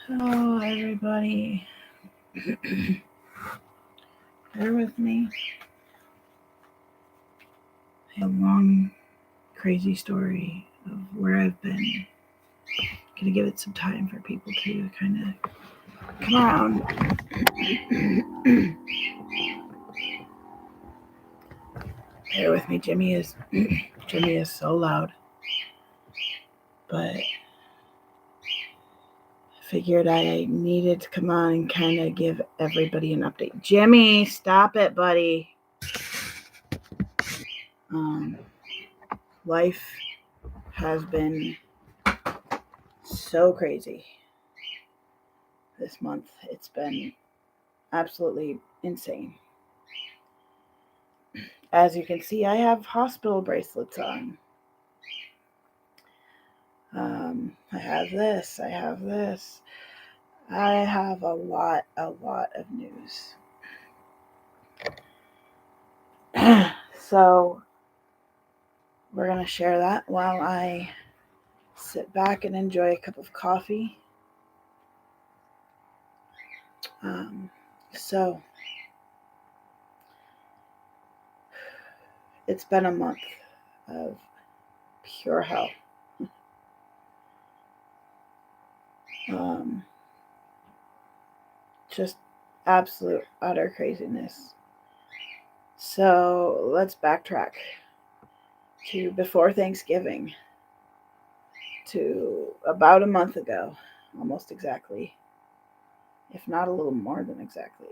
Hello, everybody. Bear with me. I have a long, crazy story of where I've been. Gonna give it some time for people to kind of come around. Bear with me. Jimmy is so loud, but I figured I needed to come on and kind of give everybody an update. Jimmy, stop it, buddy. Um, Life has been so crazy this month. It's been absolutely insane. As you can see, I have hospital bracelets on. I have this. I have this. I have a lot of news. So we're going to share that while I sit back and enjoy a cup of coffee. So it's been a month of pure hell. Just absolute, utter craziness. So let's backtrack to before Thanksgiving, to about a month ago, almost exactly, if not a little more than exactly.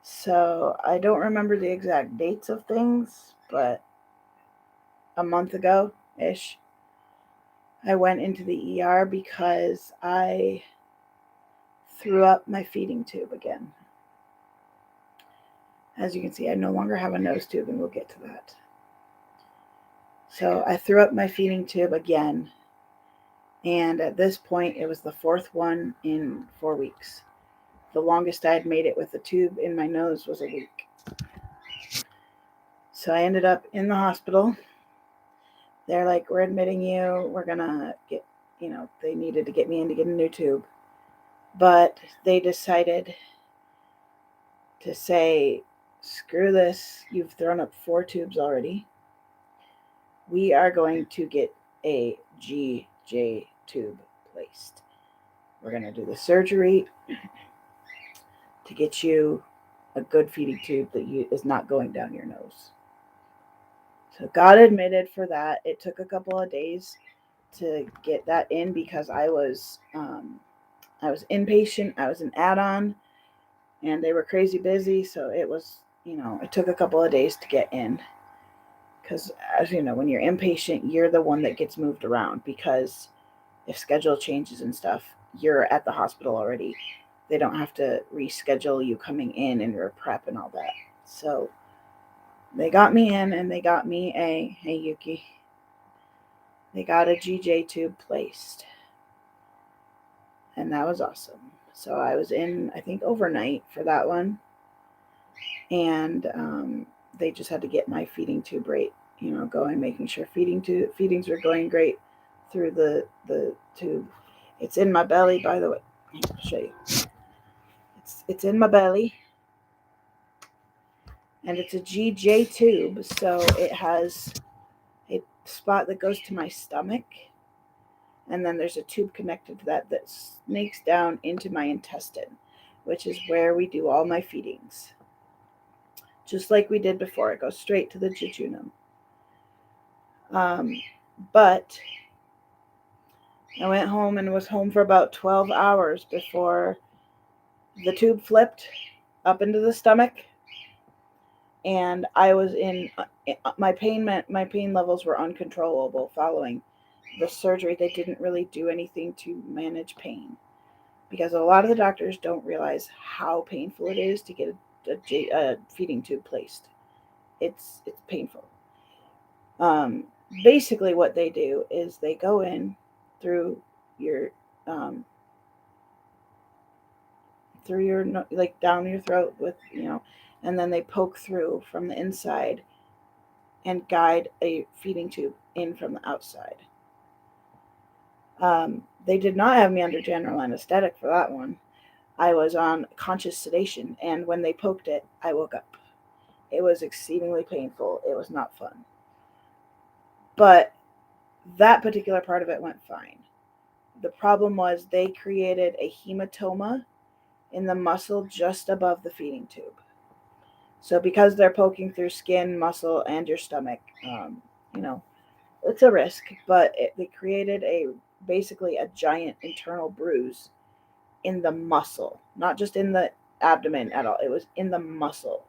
So I don't remember the exact dates of things, but a month ago ish, I went into the ER because I threw up my feeding tube again. As you can see, I no longer have a nose tube, and we'll get to that. So I threw up my feeding tube again, and at this point, it was the fourth one in 4 weeks. The longest I had made it with a tube in my nose was a week. So I ended up in the hospital. They're like, we're admitting you. We're going to get, they needed to get me in to get a new tube. But they decided to say, screw this. You've thrown up 4 tubes already. We are going to get a GJ tube placed. We're going to do the surgery to get you a good feeding tube that is not going down your nose. So got admitted for that. It took a couple of days to get that in because I was inpatient. I was an add-on, and they were crazy busy. So it was, it took a couple of days to get in. Because as you know, when you're inpatient, you're the one that gets moved around because if schedule changes and stuff, you're at the hospital already. They don't have to reschedule you coming in and your prep and all that. So they got me in, and they got me hey Yuki, they got a GJ tube placed. And that was awesome. So I was in, I think, overnight for that one. And they just had to get my feeding tube rate, going, making sure feedings were going great through the tube. It's in my belly, by the way. I'll show you. It's in my belly. And it's a GJ tube, so it has a spot that goes to my stomach, and then there's a tube connected to that snakes down into my intestine, which is where we do all my feedings. Just like we did before, it goes straight to the jejunum. But I went home and was home for about 12 hours before the tube flipped up into the stomach, and I was in my pain levels were uncontrollable following the surgery. They didn't really do anything to manage pain because a lot of the doctors don't realize how painful it is to get a feeding tube placed. It's painful. Basically, what they do is they go in through your um, like down your throat with and then they poke through from the inside and guide a feeding tube in from the outside. They did not have me under general anesthetic for that one. I was on conscious sedation, and when they poked it, I woke up. It was exceedingly painful. It was not fun. But that particular part of it went fine. The problem was they created a hematoma in the muscle just above the feeding tube. So because they're poking through skin, muscle, and your stomach, you know, it's a risk. But they created basically a giant internal bruise in the muscle, not just in the abdomen at all. It was in the muscle.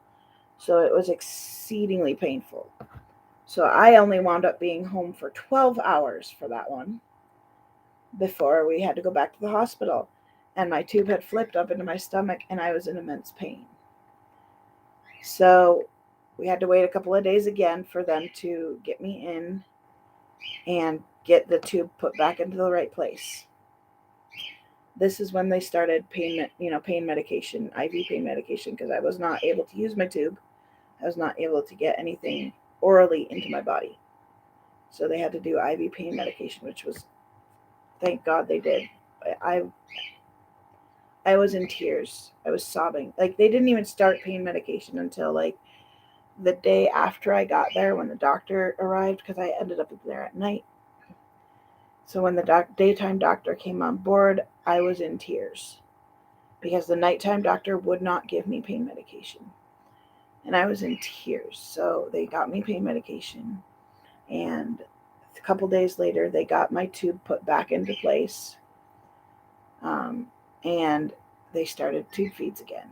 So it was exceedingly painful. So I only wound up being home for 12 hours for that one before we had to go back to the hospital. And my tube had flipped up into my stomach and I was in immense pain. So we had to wait a couple of days again for them to get me in and get the tube put back into the right place. This is when they started pain medication, IV pain medication, because I was not able to use my tube. I was not able to get anything orally into my body. So they had to do IV pain medication, which was, thank God they did. I was in tears. I was sobbing. Like, they didn't even start pain medication until like the day after I got there when the doctor arrived, because I ended up there at night. So when the daytime doctor came on board, I was in tears because the nighttime doctor would not give me pain medication. And I was in tears. So they got me pain medication. And a couple days later, they got my tube put back into place. And they started tube feeds again.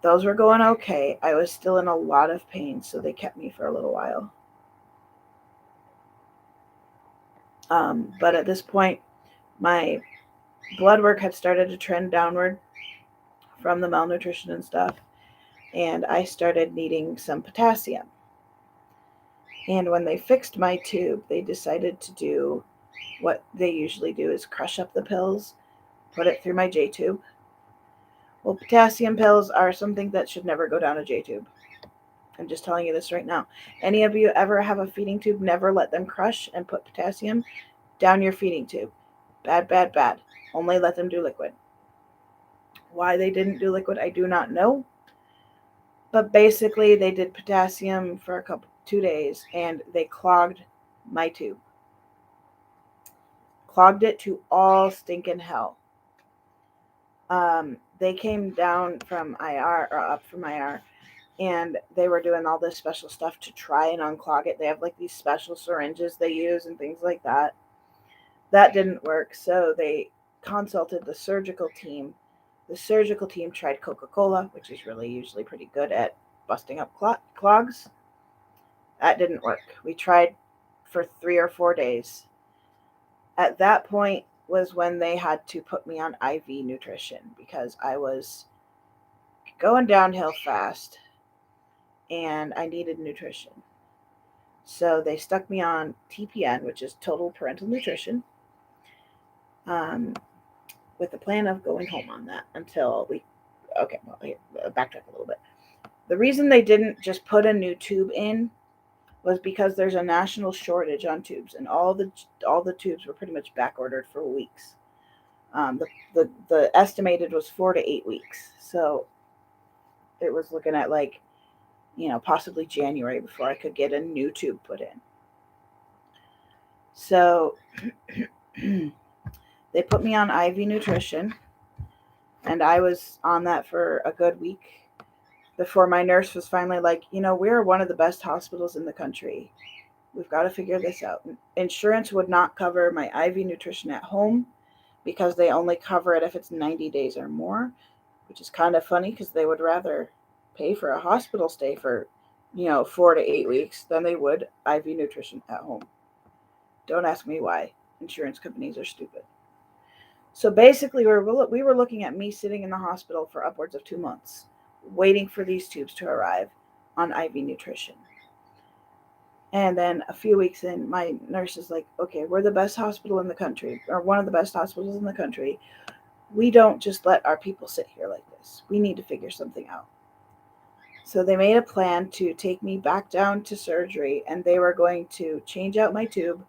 Those were going okay. I was still in a lot of pain, so they kept me for a little while. But at this point, my blood work had started to trend downward from the malnutrition and stuff, and I started needing some potassium. And when they fixed my tube, they decided to do what they usually do, is crush up the pills, put it through my J tube. Well, potassium pills are something that should never go down a J tube. I'm just telling you this right now. Any of you ever have a feeding tube, never let them crush and put potassium down your feeding tube. Bad, bad, bad. Only let them do liquid. Why they didn't do liquid, I do not know. But basically, they did potassium for 2 days, and they clogged my tube. Clogged it to all stinking hell. They came down from IR, or up from IR, and they were doing all this special stuff to try and unclog it. They have like these special syringes they use and things like that. That didn't work, so they consulted the surgical team. The surgical team tried Coca-Cola, which is really usually pretty good at busting up clogs. That didn't work. We tried for 3 or 4 days. At that point was when they had to put me on IV nutrition because I was going downhill fast and I needed nutrition. So they stuck me on TPN, which is total parental nutrition, with the plan of going home on that until backtrack a little bit. The reason they didn't just put a new tube in was because there's a national shortage on tubes, and all the tubes were pretty much back ordered for weeks. The estimated was 4 to 8 weeks, so it was looking at like, possibly January before I could get a new tube put in. So they put me on IV nutrition, and I was on that for a good week before my nurse was finally like, we're one of the best hospitals in the country. We've got to figure this out. Insurance would not cover my IV nutrition at home because they only cover it if it's 90 days or more, which is kind of funny because they would rather pay for a hospital stay for, 4 to 8 weeks than they would IV nutrition at home. Don't ask me why. Insurance companies are stupid. So basically, we were looking at me sitting in the hospital for upwards of 2 months, waiting for these tubes to arrive on IV nutrition. And then a few weeks in, my nurse is like, okay, we're the best hospital in the country, or one of the best hospitals in the country. We don't just let our people sit here like this. We need to figure something out. So they made a plan to take me back down to surgery, and they were going to change out my tube,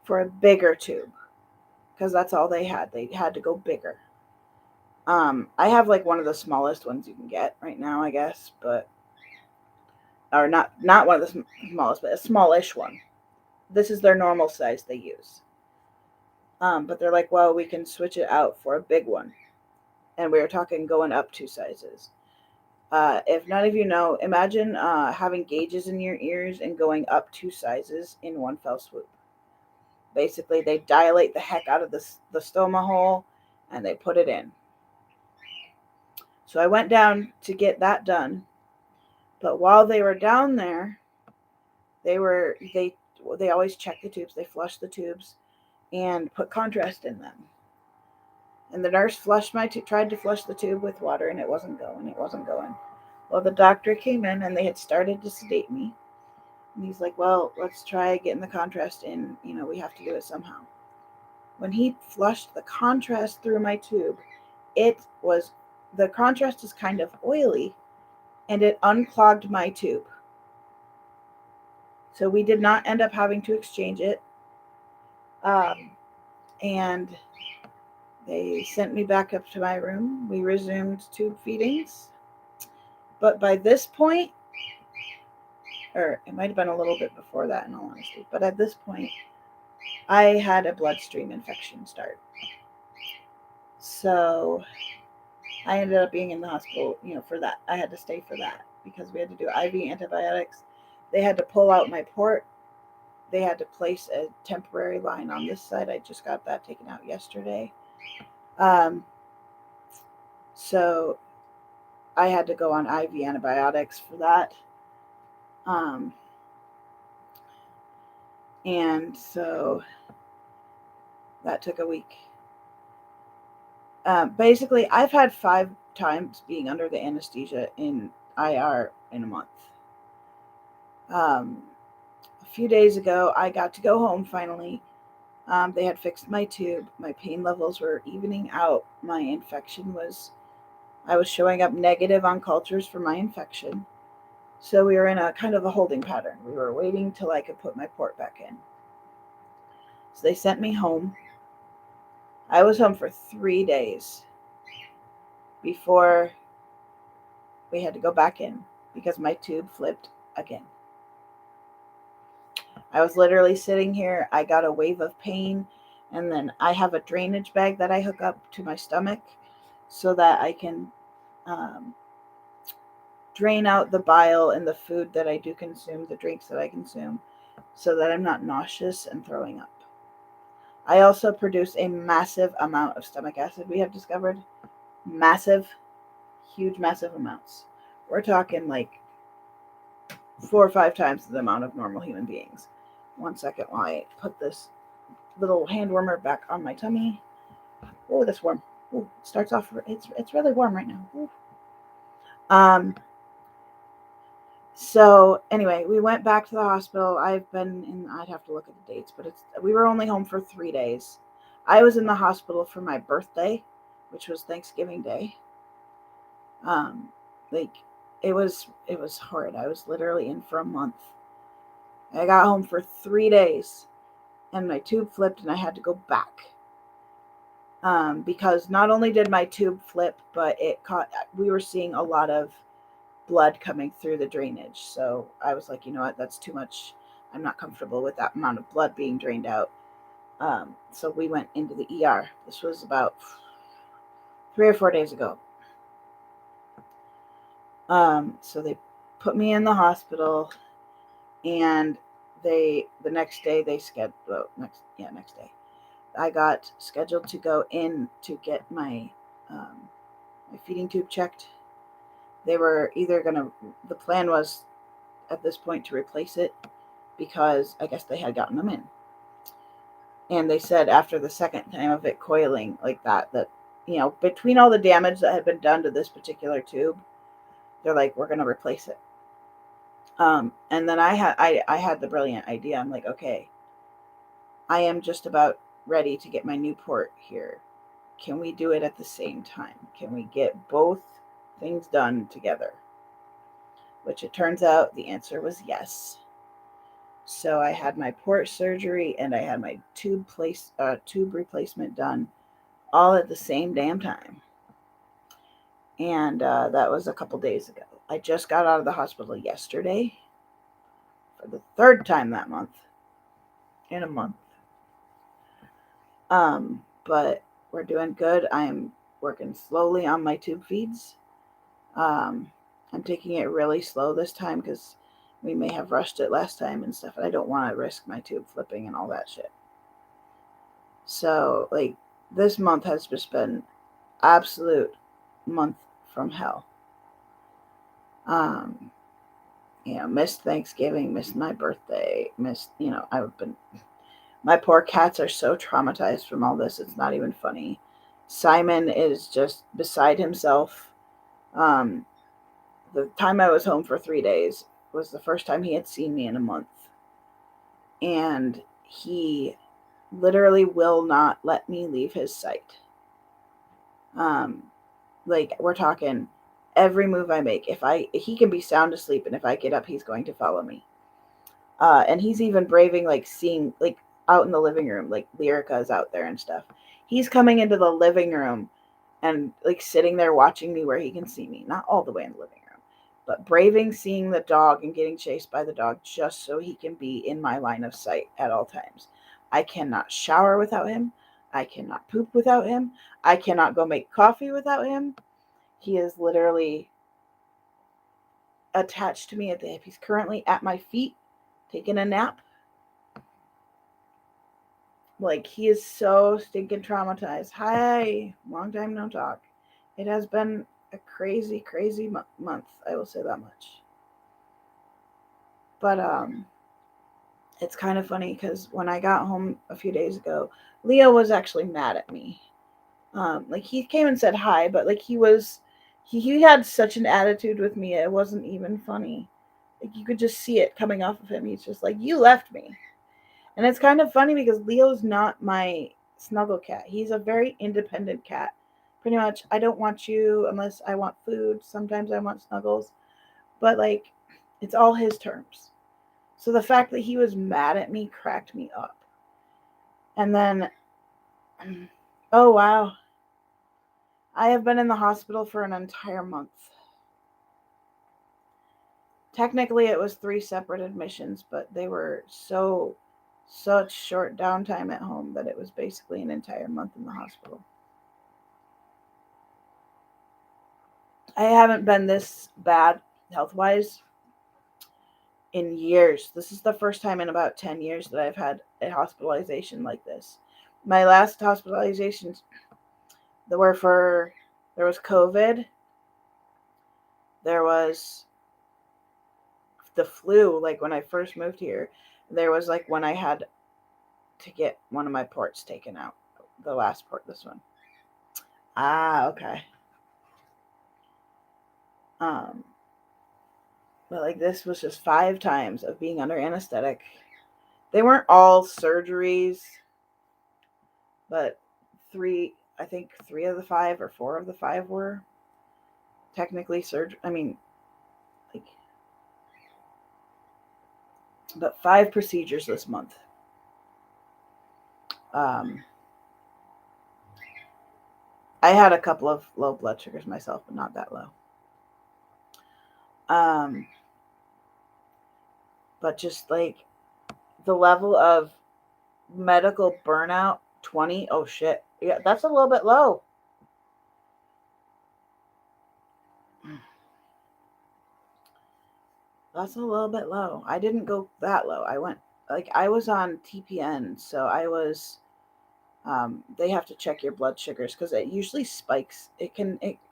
for a bigger tube because that's all they had. They had to go bigger. I have like one of the smallest ones you can get right now, I guess, but or not one of the smallest, but a smallish one. This is their normal size they use. But they're like, well, we can switch it out for a big one, and we were talking going up 2 sizes. If none of you know, imagine having gauges in your ears and going up 2 sizes in one fell swoop. Basically, they dilate the heck out of the stoma hole and they put it in. So I went down to get that done. But while they were down there, they always check the tubes, they flush the tubes and put contrast in them. And the nurse tried to flush the tube with water and it wasn't going. Well, the doctor came in and they had started to sedate me. And he's like, well, let's try getting the contrast in. We have to do it somehow. When he flushed the contrast through my tube, the contrast is kind of oily and it unclogged my tube. So we did not end up having to exchange it. And they sent me back up to my room. We resumed tube feedings. But by this point, or it might have been a little bit before that in all honesty, but at this point, I had a bloodstream infection start. So I ended up being in the hospital, for that. I had to stay for that because we had to do IV antibiotics. They had to pull out my port. They had to place a temporary line on this side. I just got that taken out yesterday. So I had to go on IV antibiotics for that. And so that took a week. Basically, I've had 5 times being under the anesthesia in IR in a month. A few days ago, I got to go home finally. They had fixed my tube. My pain levels were evening out. My infection I was showing up negative on cultures for my infection. So we were in a kind of a holding pattern. We were waiting till I could put my port back in. So they sent me home. I was home for 3 days before we had to go back in because my tube flipped again. I was literally sitting here. I got a wave of pain, and then I have a drainage bag that I hook up to my stomach so that I can drain out the bile and the food that I do consume, the drinks that I consume, so that I'm not nauseous and throwing up. I also produce a massive amount of stomach acid, we have discovered. Massive, huge, massive amounts. We're talking like 4 or 5 times the amount of normal human beings. 1 second while I put this little hand warmer back on my tummy. Oh, this warm. Oh, it starts off. It's really warm right now. Ooh. So anyway, we went back to the hospital. I'd have to look at the dates, but we were only home for 3 days. I was in the hospital for my birthday, which was Thanksgiving Day. It was horrid. I was literally in for a month. I got home for 3 days and my tube flipped and I had to go back. Because not only did my tube flip, but we were seeing a lot of blood coming through the drainage. So I was like, you know what, that's too much. I'm not comfortable with that amount of blood being drained out. So we went into the ER. This was about 3 or 4 days ago. So they put me in the hospital, and the next day next day, I got scheduled to go in to get my feeding tube checked. They were the plan was at this point to replace it because I guess they had gotten them in. And they said after the second time of it coiling like that, between all the damage that had been done to this particular tube, they're like, we're going to replace it. And then I had the brilliant idea. I'm like, okay, I am just about ready to get my new port here. Can we do it at the same time? Can we get both things done together? Which it turns out the answer was yes. So I had my port surgery and I had my tube replacement done all at the same damn time. And that was a couple days ago. I just got out of the hospital yesterday for the third time that month. In a month. But we're doing good. I'm working slowly on my tube feeds. Um, I'm taking it really slow this time because we may have rushed it last time and stuff, and I don't want to risk my tube flipping and all that shit. So, like, this month has just been absolute month from hell. Um, missed Thanksgiving, missed my birthday, I've been. My poor cats are so traumatized from all this. It's not even funny. Simon is just beside himself. Um, the time I was home for 3 days was the first time he had seen me in a month. And he literally will not let me leave his sight. Like, we're talking every move I make. He can be sound asleep, and if I get up, he's going to follow me. And he's even braving, like, seeing, like, out in the living room, like, Lyrica is out there and stuff. He's coming into the living room and, like, sitting there watching me where he can see me. Not all the way in the living room, but braving seeing the dog and getting chased by the dog just so he can be in my line of sight at all times. I cannot shower without him. I cannot poop without him. I cannot go make coffee without him. He is literally attached to me at the hip. He's currently at my feet taking a nap. Like, he is so stinking traumatized. Hi, long time no talk. It has been a crazy, crazy month. I will say that much. But it's kind of funny because when I got home a few days ago, Leo was actually mad at me. Like, he came and said hi, but like he had such an attitude with me. It wasn't even funny. Like, you could just see it coming off of him. He's just like, you left me. And it's kind of funny because Leo's not my snuggle cat. He's a very independent cat. Pretty much, I don't want you unless I want food. Sometimes I want snuggles. But, like, it's all his terms. So the fact that he was mad at me cracked me up. And then, oh wow, I have been in the hospital for an entire month. Technically, it was 3 separate admissions, but they were such short downtime at home that it was basically an entire month in the hospital. I haven't been this bad health-wise in years. This is the first time in about 10 years that I've had a hospitalization like this. My last hospitalizations there was COVID, there was the flu, like when I first moved here. There was like when I had to get one of my ports taken out. The last port, this one. Ah, okay. Um, but like this was just 5 times of being under anesthetic. They weren't all surgeries, but I think 3 of the 5 or 4 of the 5 were technically surgery. I mean, like, but 5 procedures this month. Um, I had a couple of low blood sugars myself, but not that low. Um, but just like the level of medical burnout, 20. Oh shit. Yeah, that's a little bit low. That's a little bit low. I didn't go that low. I was on TPN, so I was they have to check your blood sugars because it usually spikes. It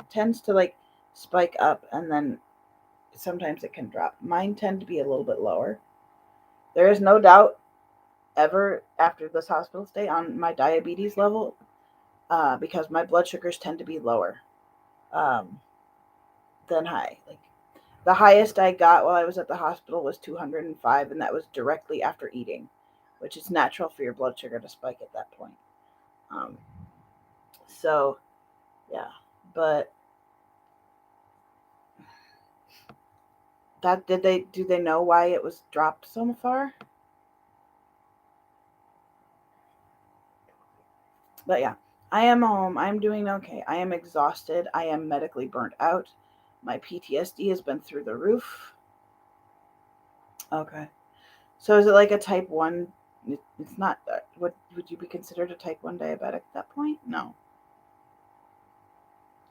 tends to like spike up and then sometimes it can drop. Mine tend to be a little bit lower. There is no doubt ever after this hospital stay on my diabetes level because my blood sugars tend to be lower um, than high. Like, the highest I got while I was at the hospital was 205, and that was directly after eating, which is natural for your blood sugar to spike at that point. Um, so, yeah, but do they know why it was dropped so far? But yeah, I am home. I'm doing okay. I am exhausted. I am medically burnt out. My PTSD has been through the roof. Okay. So is it like a type 1? It's not. What would you be considered a type 1 diabetic at that point? No,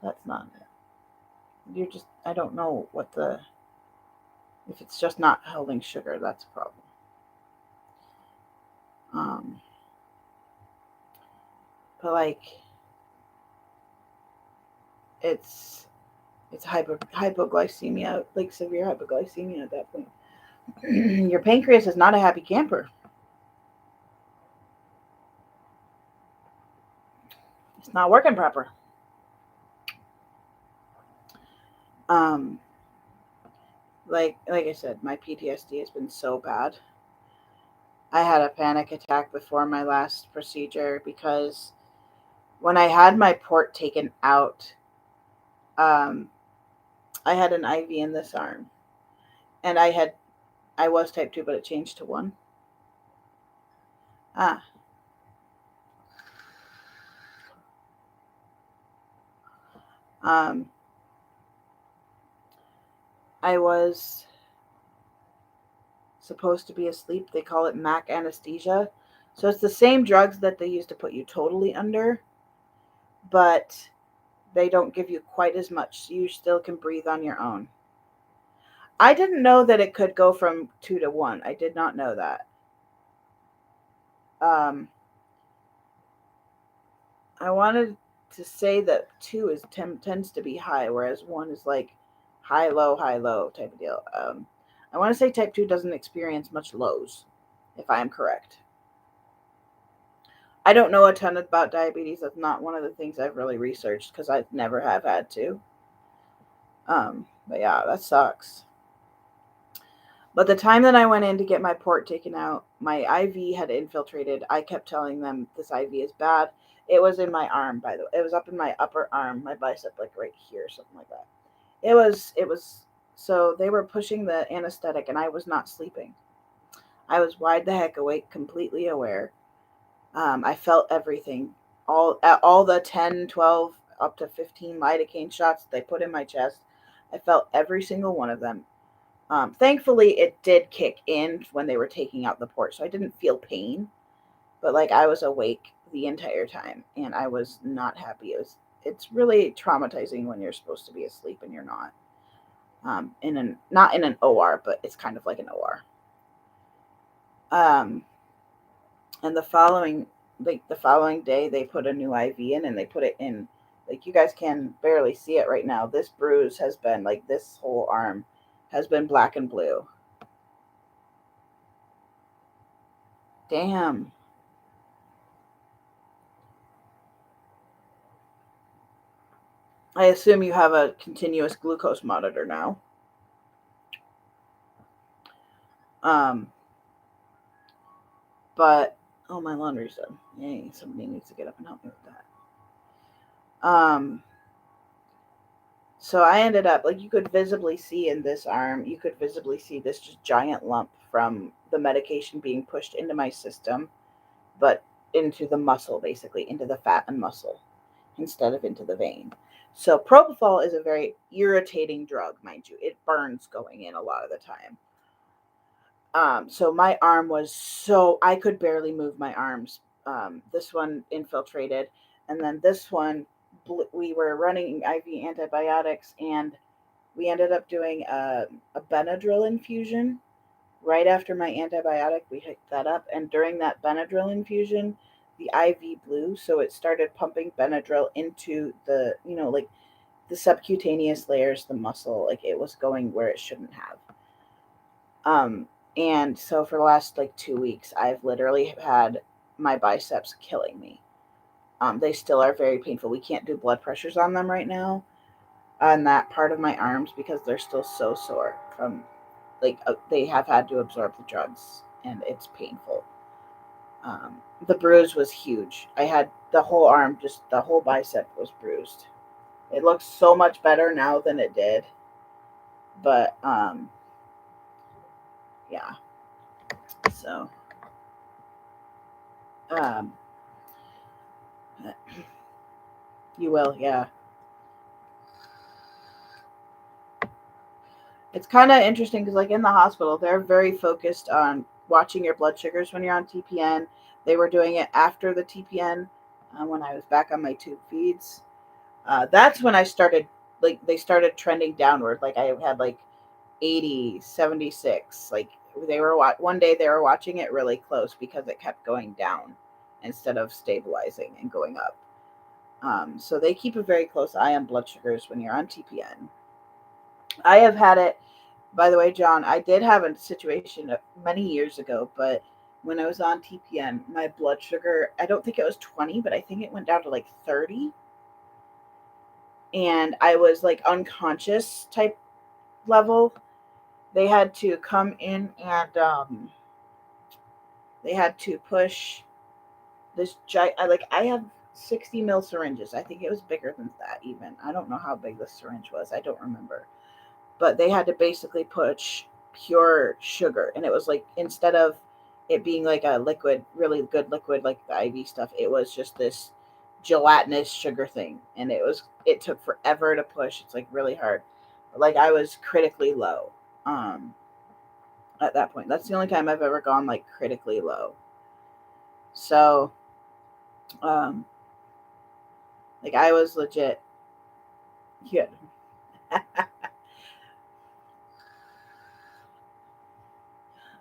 that's not it. You're just, I don't know what the, if it's just not holding sugar, that's a problem. Um, but like, it's, it's hypoglycemia, like severe hypoglycemia at that point. Your pancreas is not a happy camper. It's not working proper. Um, like I said, my PTSD has been so bad. I had a panic attack before my last procedure because when I had my port taken out, um, I had an IV in this arm, and I was type 2, but it changed to 1. Ah, um, I was supposed to be asleep. They call it MAC anesthesia. So it's the same drugs that they use to put you totally under, but they don't give you quite as much. So you still can breathe on your own. I didn't know that it could go from 2 to 1. I did not know that. Um, I wanted to say that 2 tends to be high, whereas 1 is like high, low type of deal. I want to say type 2 doesn't experience much lows, if I am correct. I don't know a ton about diabetes. That's not one of the things I've really researched because I never have had to. But yeah, that sucks. But the time that I went in to get my port taken out, my IV had infiltrated. I kept telling them this IV is bad. It was in my arm, by the way. It was up in my upper arm, my bicep, like right here, something like that. It was, so they were pushing the anesthetic and I was not sleeping. I was wide the heck awake, completely aware. I felt everything. All the 10, 12, up to 15 lidocaine shots they put in my chest. I felt every single one of them. Thankfully, it did kick in when they were taking out the port, so I didn't feel pain. But like I was awake the entire time, and I was not happy. It's really traumatizing when you're supposed to be asleep and you're not. In an not in an OR, but it's kind of like an OR. Um, and the following day they put a new IV in and they put it in, like you guys can barely see it right now. This bruise has been like this whole arm has been black and blue. Damn. I assume you have a continuous glucose monitor now. Um, but oh, my laundry's done. Yay! Somebody needs to get up and help me with that. So I ended up, like, you could visibly see in this arm, you could visibly see this just giant lump from the medication being pushed into my system, but into the muscle, basically into the fat and muscle instead of into the vein. So propofol is a very irritating drug, mind you. It burns going in a lot of the time. So my arm was, so I could barely move my arms. This one infiltrated, and then this one, we were running IV antibiotics, and we ended up doing a Benadryl infusion right after my antibiotic. We hooked that up, and during that Benadryl infusion, the IV blew, so it started pumping Benadryl into the, like the subcutaneous layers, the muscle, like it was going where it shouldn't have. Um, and so for the last like 2 weeks, I've literally had my biceps killing me. They still are very painful. We can't do blood pressures on them right now on that part of my arms because they're still so sore from, like, they have had to absorb the drugs and it's painful. The bruise was huge. I had the whole arm, just the whole bicep was bruised. It looks so much better now than it did, but yeah. So um, You will, yeah. It's kind of interesting because, like, in the hospital, they're very focused on watching your blood sugars when you're on TPN. They were doing it after the TPN when I was back on my tube feeds. That's when I started, like, they started trending downward. Like, I had like 80, 76. Like, one day they were watching it really close because it kept going down instead of stabilizing and going up. So they keep a very close eye on blood sugars when you're on TPN. I have had it, by the way, John. I did have a situation many years ago, but when I was on TPN, my blood sugar, I don't think it was 20, but I think it went down to like 30. And I was like unconscious type level. They had to come in and they had to push this I have 60 mil syringes. I think it was bigger than that even. I don't know how big the syringe was. I don't remember. But they had to basically push pure sugar, and it was like, instead of it being like a liquid, really good liquid like the IV stuff, it was just this gelatinous sugar thing, and it took forever to push. It's like really hard. Like, I was critically low um at that point. That's the only time I've ever gone like critically low. So um like, I was legit. Yeah.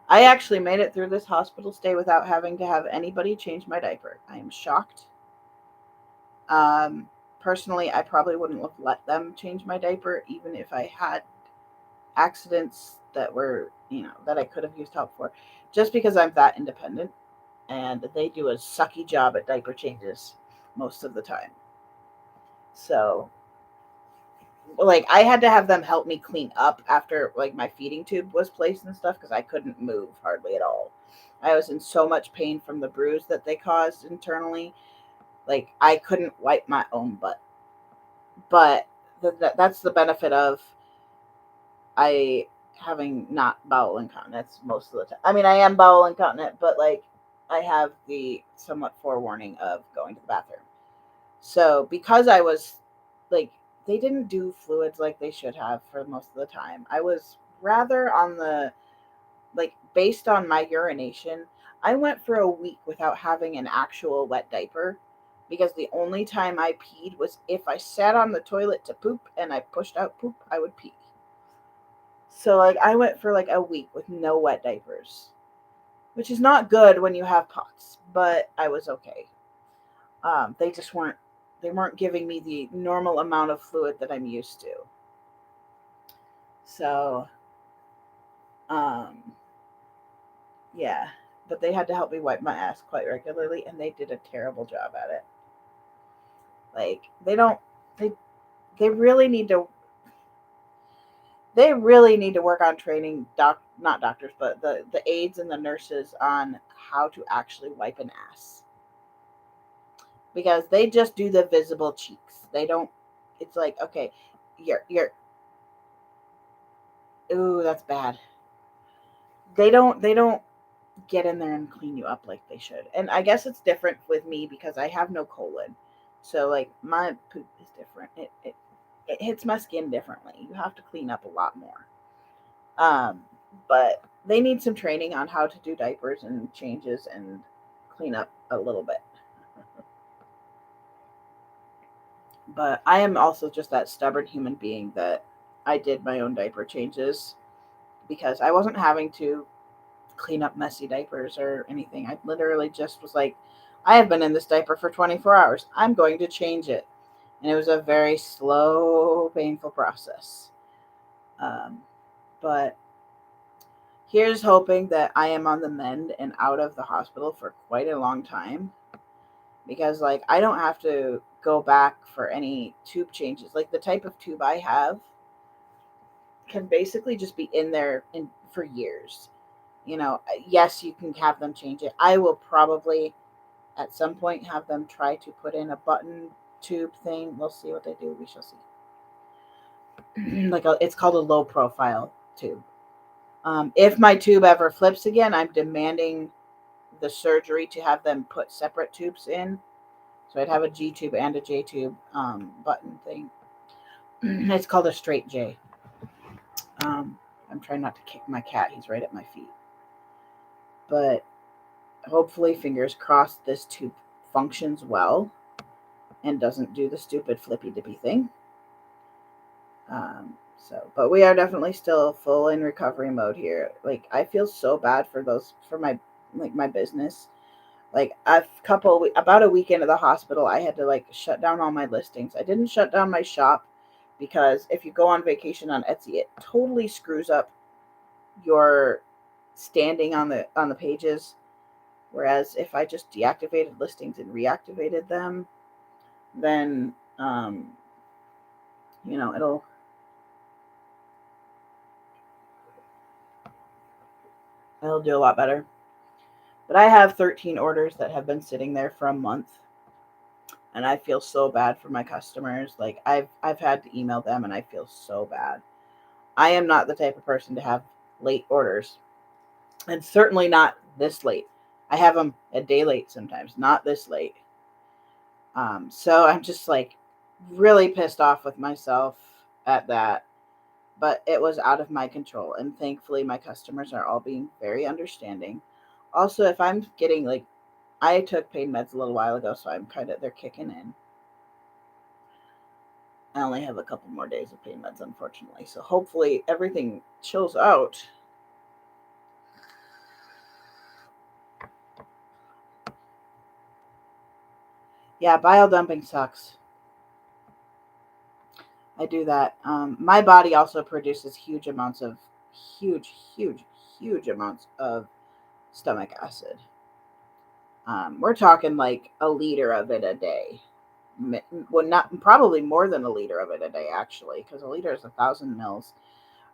I actually made it through this hospital stay without having to have anybody change my diaper. I am shocked. Personally, I probably wouldn't have let them change my diaper even if I had accidents that were, that I could have used help for, just because I'm that independent, and they do a sucky job at diaper changes most of the time. So, like, I had to have them help me clean up after, like, my feeding tube was placed and stuff because I couldn't move hardly at all. I was in so much pain from the bruise that they caused internally. Like, I couldn't wipe my own butt. But that's the benefit of I having not bowel incontinence most of the time. I mean, I am bowel incontinent, but like, I have the somewhat forewarning of going to the bathroom. So because I was like, they didn't do fluids like they should have for most of the time. I was rather on the, like, based on my urination, I went for a week without having an actual wet diaper because the only time I peed was if I sat on the toilet to poop and I pushed out poop, I would pee. So, like, I went for like a week with no wet diapers, which is not good when you have POTS, but I was okay. They just weren't giving me the normal amount of fluid that I'm used to. So, um, yeah, but they had to help me wipe my ass quite regularly, and they did a terrible job at it. Like, they they really need to they really need to work on training not doctors, but the aides and the nurses on how to actually wipe an ass, because they just do the visible cheeks. They don't. It's like, okay, you're ooh, that's bad. They don't get in there and clean you up like they should. And I guess it's different with me because I have no colon. So, like, my poop is different. It hits my skin differently. You have to clean up a lot more. Um, but they need some training on how to do diapers and changes and clean up a little bit. But I am also just that stubborn human being that I did my own diaper changes because I wasn't having to clean up messy diapers or anything. I literally just was like, I have been in this diaper for 24 hours. I'm going to change it. And it was a very slow, painful process. Um, but here's hoping that I am on the mend and out of the hospital for quite a long time, because, like, I don't have to go back for any tube changes. Like, the type of tube I have can basically just be in there for years. Yes, you can have them change it. I will probably at some point have them try to put in a button tube thing. We'll see what they do. We shall see. It's called a low profile tube. If my tube ever flips again, I'm demanding the surgery to have them put separate tubes in, So I'd have a G tube and a J tube button thing. It's called a straight J. I'm trying not to kick my cat. He's right at my feet. But hopefully, fingers crossed, this tube functions well and doesn't do the stupid flippy dippy thing. But we are definitely still full in recovery mode here. Like, I feel so bad for my business. Like, about a week into the hospital, I had to like shut down all my listings. I didn't shut down my shop because if you go on vacation on Etsy, it totally screws up your standing on the pages. Whereas if I just deactivated listings and reactivated them, then it'll do a lot better. But I have 13 orders that have been sitting there for a month, and I feel so bad for my customers. Like, I've had to email them, and I feel so bad. I am not the type of person to have late orders, and certainly not this late. I have them a day late sometimes, not this late. So I'm just like really pissed off with myself at that. But it was out of my control, and thankfully my customers are all being very understanding. Also, if I'm getting like, I took pain meds a little while ago, so they're kicking in. I only have a couple more days of pain meds, unfortunately, so hopefully everything chills out. Yeah, bile dumping sucks. I do that. My body also produces huge, huge amounts of stomach acid. We're talking like a liter of it a day. Well, not probably more than a liter of it a day, actually, because a liter is 1,000 mils.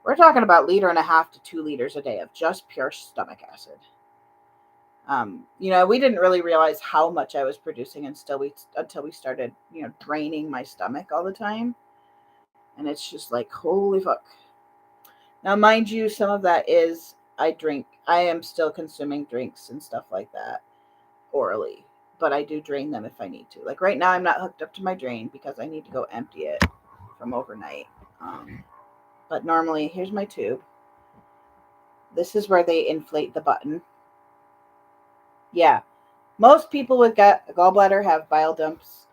We're talking about 1.5 to 2 liters a day of just pure stomach acid. We didn't really realize how much I was producing until we started, draining my stomach all the time. And it's just like, holy fuck. Now, mind you, some of that is I am still consuming drinks and stuff like that orally, but I do drain them if I need to. Like right now, I'm not hooked up to my drain because I need to go empty it from overnight. But normally, here's my tube. This is where they inflate the button. Yeah, most people with gallbladder have bile dumps.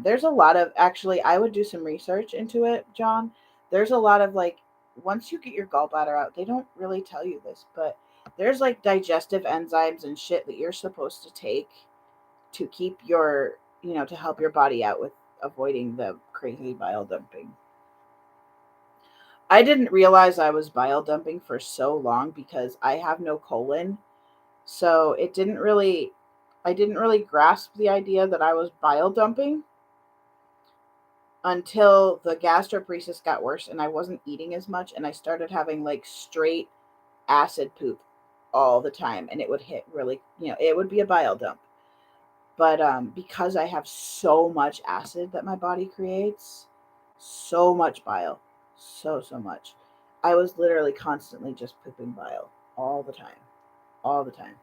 There's a lot of, actually, I would do some research into it, John. There's a lot of like, once you get your gallbladder out, they don't really tell you this, but there's like digestive enzymes and shit that you're supposed to take to keep to help your body out with avoiding the crazy bile dumping. I didn't realize I was bile dumping for so long because I have no colon. So I didn't really grasp the idea that I was bile dumping until the gastroparesis got worse and I wasn't eating as much and I started having like straight acid poop all the time, and it would hit really, it would be a bile dump. But because I have so much acid that my body creates, so much bile, so much, I was literally constantly just pooping bile all the time, all the time.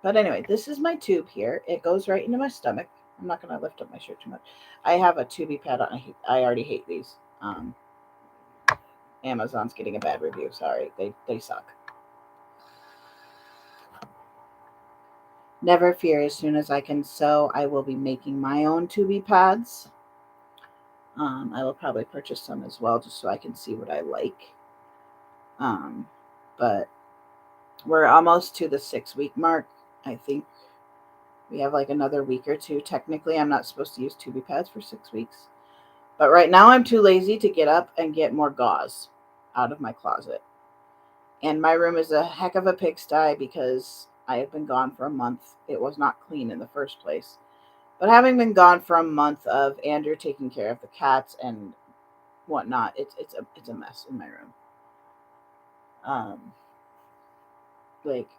But anyway, this is my tube here. It goes right into my stomach. I'm not going to lift up my shirt too much. I have a tubey pad on. I already hate these. Amazon's getting a bad review. Sorry, they suck. Never fear. As soon as I can sew, I will be making my own tubey pads. I will probably purchase some as well, just so I can see what I like. But we're almost to the 6-week mark. I think we have like another week or two. Technically, I'm not supposed to use tubey pads for 6 weeks. But right now, I'm too lazy to get up and get more gauze out of my closet. And my room is a heck of a pigsty because I have been gone for a month. It was not clean in the first place. But having been gone for a month of Andrew taking care of the cats and whatnot, it's a mess in my room.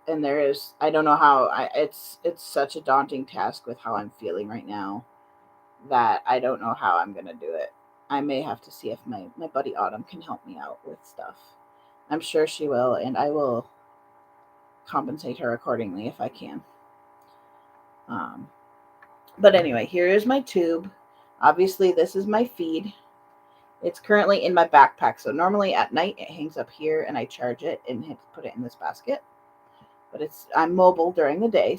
And there is, I don't know how, it's such a daunting task with how I'm feeling right now that I don't know how I'm gonna do it. I may have to see if my buddy Autumn can help me out with stuff. I'm sure she will, and I will compensate her accordingly if I can. Um, but anyway, here is my tube. Obviously, this is my feed. It's currently in my backpack. So normally at night it hangs up here and I charge it and put it in this basket. But I'm mobile during the day.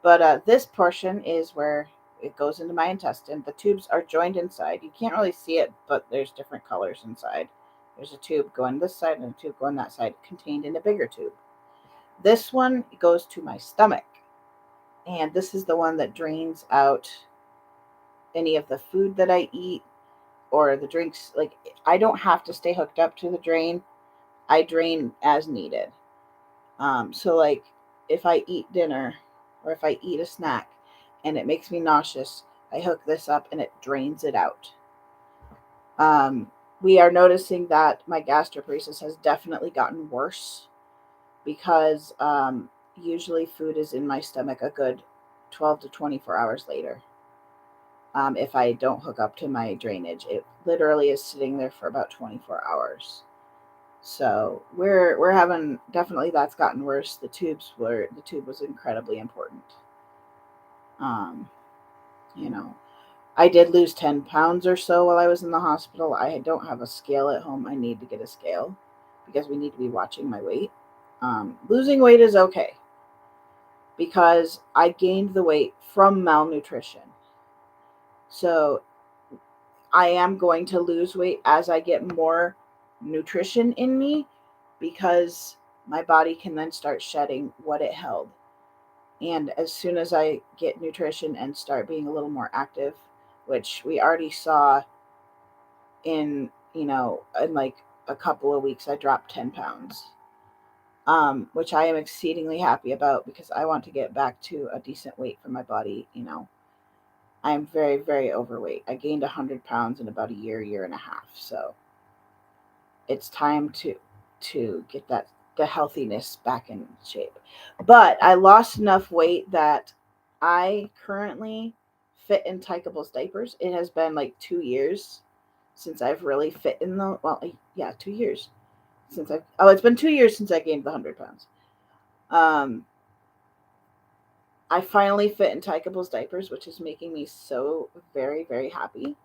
But this portion is where it goes into my intestine. The tubes are joined inside. You can't really see it, but there's different colors inside. There's a tube going this side and a tube going that side, contained in a bigger tube. This one goes to my stomach. And this is the one that drains out any of the food that I eat or the drinks. Like, I don't have to stay hooked up to the drain. I drain as needed. So like if I eat dinner or if I eat a snack and it makes me nauseous, I hook this up and it drains it out. We are noticing that my gastroparesis has definitely gotten worse because usually food is in my stomach a good 12 to 24 hours later. If I don't hook up to my drainage, it literally is sitting there for about 24 hours. So we're having, definitely that's gotten worse. The tube was incredibly important. Um, you know, I did lose 10 pounds or so while I was in the hospital. I don't have a scale at home. I need to get a scale because we need to be watching my weight. Losing weight is okay because I gained the weight from malnutrition. So I am going to lose weight as I get more nutrition in me because my body can then start shedding what it held. And as soon as I get nutrition and start being a little more active, which we already saw in like a couple of weeks, I dropped 10 pounds, which I am exceedingly happy about because I want to get back to a decent weight for my body. I'm very, very overweight. I gained 100 pounds in about a year and a half. So it's time to get the healthiness back in shape. But I lost enough weight that I currently fit in Tykeable's diapers. It has been like 2 years since I've really fit in the, well, yeah, 2 years since it's been 2 years since I gained the 100 pounds. Um, I finally fit in Tykeable's diapers, which is making me so very, very happy.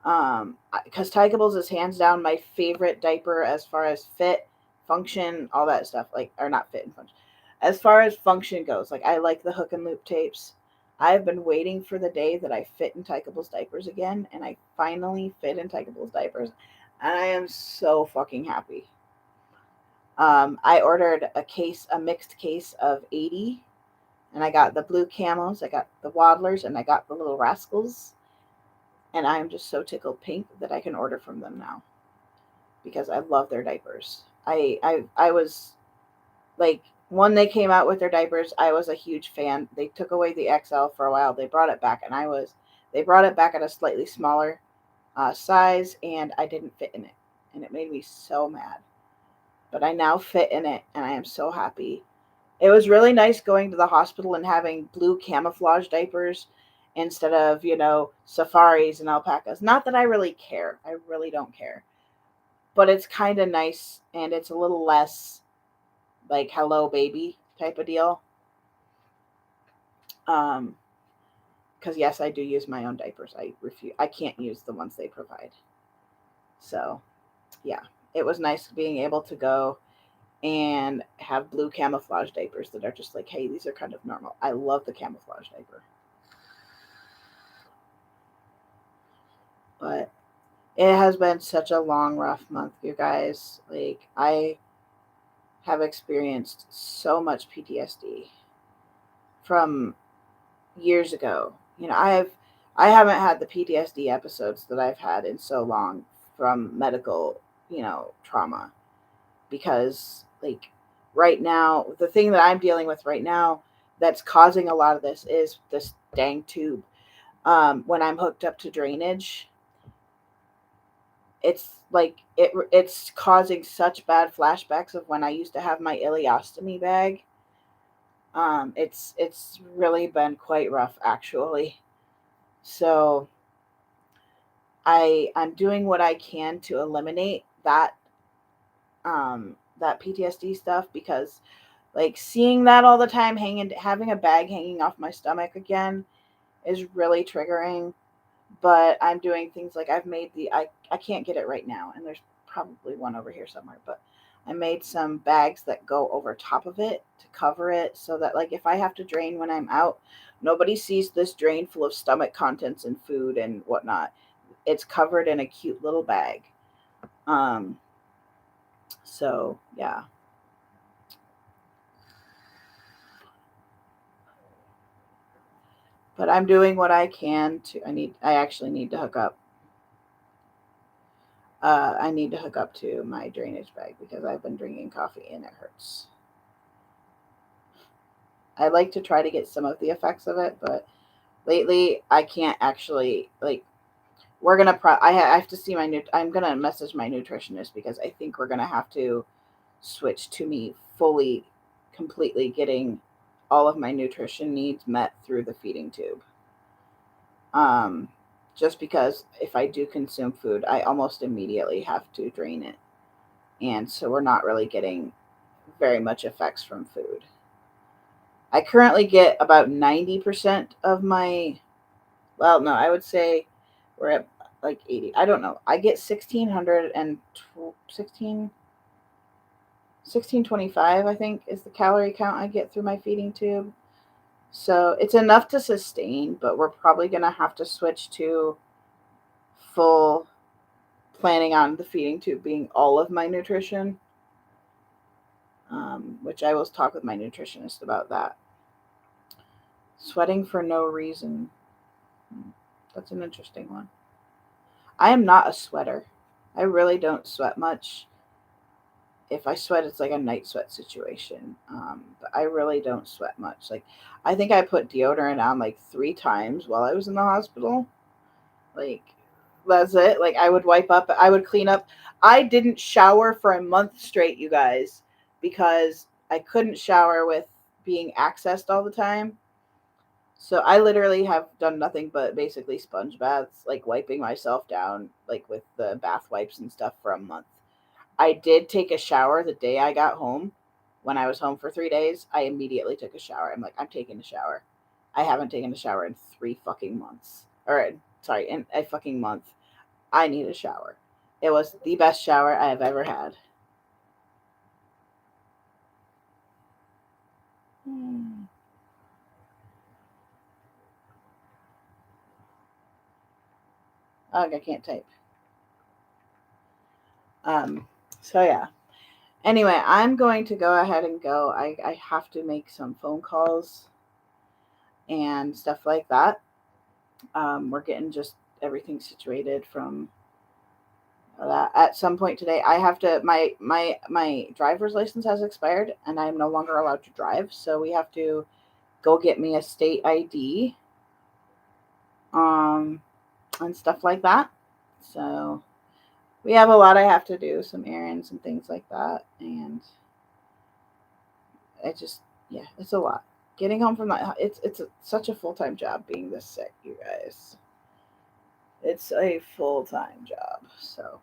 Because Tykeables is hands down my favorite diaper as far as fit, function, all that stuff. Like, or not fit and function. As far as function goes, like I like the hook and loop tapes. I've been waiting for the day that I fit in Tykeables diapers again, and I finally fit in Tykeables diapers, and I am so fucking happy. I ordered a mixed case of 80, and I got the blue camos, I got the waddlers, and I got the little rascals. And I am just so tickled pink that I can order from them now because I love their diapers. I was like, when they came out with their diapers, I was a huge fan. They took away the XL for a while. They brought it back, and they brought it back at a slightly smaller size, and I didn't fit in it, and it made me so mad. But I now fit in it, and I am so happy. It was really nice going to the hospital and having blue camouflage diapers instead of, safaris and alpacas. Not that I really care. I really don't care. But it's kind of nice and it's a little less like hello baby type of deal. Um cuz yes, I do use my own diapers. I can't use the ones they provide. So, yeah. It was nice being able to go and have blue camouflage diapers that are just like, hey, these are kind of normal. I love the camouflage diaper. But it has been such a long, rough month, you guys. Like, I have experienced so much PTSD from years ago. I haven't had the PTSD episodes that I've had in so long from medical, trauma because like right now, the thing that I'm dealing with right now that's causing a lot of this is this dang tube. When I'm hooked up to drainage, it's causing such bad flashbacks of when I used to have my ileostomy bag. It's really been quite rough actually. So I'm doing what I can to eliminate that PTSD stuff because Like seeing that all the time, having a bag hanging off my stomach again is really triggering. But I'm doing things like I can't get it right now, and there's probably one over here somewhere, but I made some bags that go over top of it to cover it so that like if I have to drain when I'm out, nobody sees this drain full of stomach contents and food and whatnot. It's covered in a cute little bag. Um so yeah. But I'm doing what I can to I actually need to hook up. I need to hook up to my drainage bag because I've been drinking coffee and it hurts. I like to try to get some of the effects of it, but lately I can't actually like. We're gonna. I have to see my new. I'm gonna message my nutritionist because I think we're gonna have to switch to me fully, completely getting all of my nutrition needs met through the feeding tube. Um, just because if I do consume food, I almost immediately have to drain it, and so we're not really getting very much effects from food. I currently get about 90% of my, well, no, I would say we're at like 80. I don't know. I get 1600 and 1625, I think, is the calorie count I get through my feeding tube. So it's enough to sustain, but we're probably going to have to switch to full planning on the feeding tube being all of my nutrition, which I will talk with my nutritionist about that. Sweating for no reason. That's an interesting one. I am not a sweater. I really don't sweat much. If I sweat, it's like a night sweat situation. But I really don't sweat much. Like, I think I put deodorant on like 3 times while I was in the hospital. Like, that's it. Like, I would wipe up, I would clean up. I didn't shower for a month straight, you guys, because I couldn't shower with being accessed all the time. So I literally have done nothing but basically sponge baths, like wiping myself down, like with the bath wipes and stuff for a month. I did take a shower the day I got home. When I was home for 3 days, I immediately took a shower. I'm like, I'm taking a shower. I haven't taken a shower in 3 fucking months. Or, sorry, in a fucking month. I need a shower. It was the best shower I have ever had. Hmm. Oh, I can't type. Um, so yeah. Anyway, I'm going to go ahead and go. I have to make some phone calls and stuff like that. We're getting just everything situated from that. At some point today, I have to. My driver's license has expired, and I am no longer allowed to drive. So we have to go get me a state ID, um, and stuff like that. So we have a lot I have to do, some errands and things like that, and I just, yeah, it's a lot. Getting home from that, such a full time job being this sick, you guys. It's a full time job. So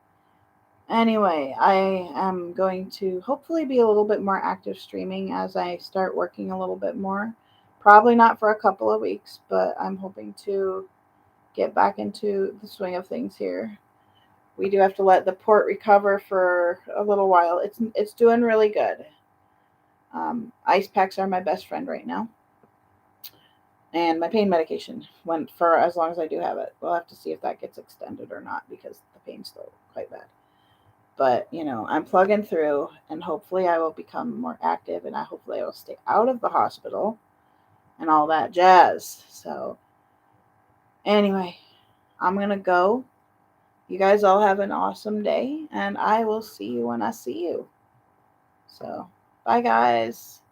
anyway, I am going to hopefully be a little bit more active streaming as I start working a little bit more. Probably not for a couple of weeks, but I'm hoping to get back into the swing of things here. We do have to let the port recover for a little while. It's doing really good. Ice packs are my best friend right now, and my pain medication went for as long as I do have it. We'll have to see if that gets extended or not because the pain's still quite bad. But I'm plugging through, and hopefully I will become more active, and hopefully I will stay out of the hospital and all that jazz. So anyway, I'm gonna go. You guys all have an awesome day, and I will see you when I see you. So bye, guys.